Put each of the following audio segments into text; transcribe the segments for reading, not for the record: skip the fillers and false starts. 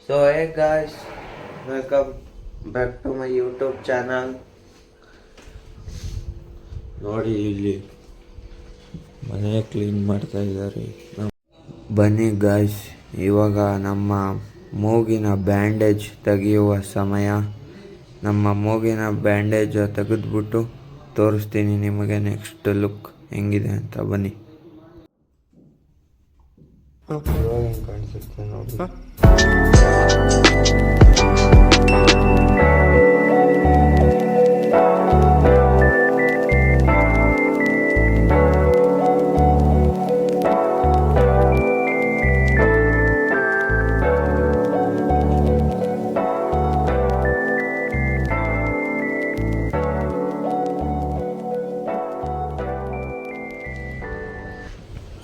So hey guys, welcome back to my YouTube channel. ನೋಡಿ ಇಲ್ಲಿ ಮನೆ ಕ್ಲೀನ್ ಮಾಡ್ತಾ ಇದ್ದಾರೆ. ಬನ್ನಿ ಗಾಯ್ಸ್, ಇವಾಗ ನಮ್ಮ ಮೂಗಿನ ಬ್ಯಾಂಡೇಜ್ ತೆಗೆಯುವ ಸಮಯ. ನಮ್ಮ ಮೂಗಿನ ಬ್ಯಾಂಡೇಜ್ ತೆಗೆದ್ಬಿಟ್ಟು ತೋರಿಸ್ತೀನಿ ನಿಮಗೆ ನೆಕ್ಸ್ಟ್ ಲುಕ್ ಹೆಂಗಿದೆ ಅಂತ. ಬನ್ನಿ. ಕಾಣಿಸುತ್ತೆ ನೋಡಿ.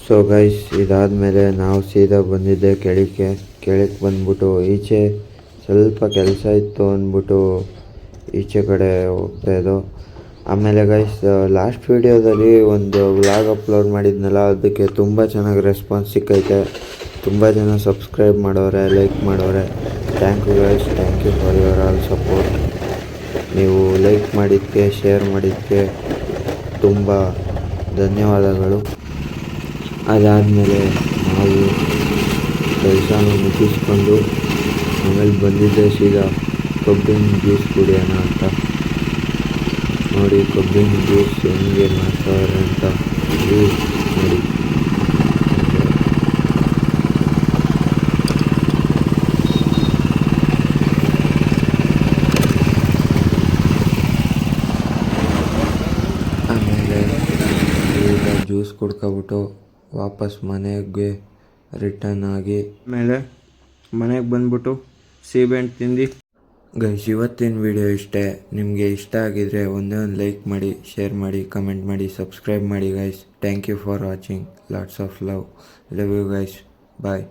ಸೊ ಗೈಸ್, ಇದಾದಮೇಲೆ ನಾವು ಸೀದಾ ಬಂದಿದ್ದೆ ಕೆಳಕ್ಕೆ ಬಂದ್ಬಿಟ್ಟು ಈಚೆ ಸ್ವಲ್ಪ ಕೆಲಸ ಇತ್ತು ಅಂದ್ಬಿಟ್ಟು ಈಚೆ ಕಡೆ ಹೋಗ್ತಾಯಿದ್ದೋ. ಆಮೇಲೆ ಗೈಸ್, ಲಾಸ್ಟ್ ವೀಡಿಯೋದಲ್ಲಿ ಒಂದು ವ್ಲಾಗ್ ಅಪ್ಲೋಡ್ ಮಾಡಿದ್ನಲ್ಲ, ಅದಕ್ಕೆ ತುಂಬ ಚೆನ್ನಾಗಿ ರೆಸ್ಪಾನ್ಸ್ ಸಿಕ್ಕೈತೆ. ತುಂಬ ಜನ ಸಬ್ಸ್ಕ್ರೈಬ್ ಮಾಡೋರೆ, ಲೈಕ್ ಮಾಡೋರೆ. Thank you guys, thank you for your all support. ನೀವು ಲೈಕ್ ಮಾಡಿದ್ದಕ್ಕೆ, ಶೇರ್ ಮಾಡಿದ್ದಕ್ಕೆ ತುಂಬ ಧನ್ಯವಾದಗಳು. ಅದಾದಮೇಲೆ ನಾವು ಕೆಲಸನ ಮುಗಿಸ್ಕೊಂಡು ಆಮೇಲೆ ಬಂದಿದ್ದೆ ಸೀದಾ ಕಬ್ಬಿನ ಜ್ಯೂಸ್ ಕುಡಿಯೋಣ ಅಂತ. ನೋಡಿ ಕಬ್ಬಿನ ಜ್ಯೂಸ್ ಹೆಂಗೆ ಮಾಡ್ತಾರೆ ಅಂತ ನೋಡಿ. ಆಮೇಲೆ ಈಗ ಜ್ಯೂಸ್ ಕುಡ್ಕೊಬಿಟ್ಟು ವಾಪಸ್ ಮನೆಗೆ ರಿಟರ್ನ್ ಆಗಿ ಆಮೇಲೆ ಮನೆಗೆ ಬಂದ್ಬಿಟ್ಟು ಸೀಬೆಹಣ್ಣು ತಿಂದು ಗೈಸ್, ಇವತ್ತಿನ ವಿಡಿಯೋ ಇಷ್ಟೇ. ನಿಮಗೆ ಇಷ್ಟ ಆಗಿದರೆ ಒಂದೇ ಒಂದು ಲೈಕ್ ಮಾಡಿ, ಶೇರ್ ಮಾಡಿ, ಕಮೆಂಟ್ ಮಾಡಿ, ಸಬ್ಸ್ಕ್ರೈಬ್ ಮಾಡಿ guys. Thank you for watching. Lots of love you guys. Bye.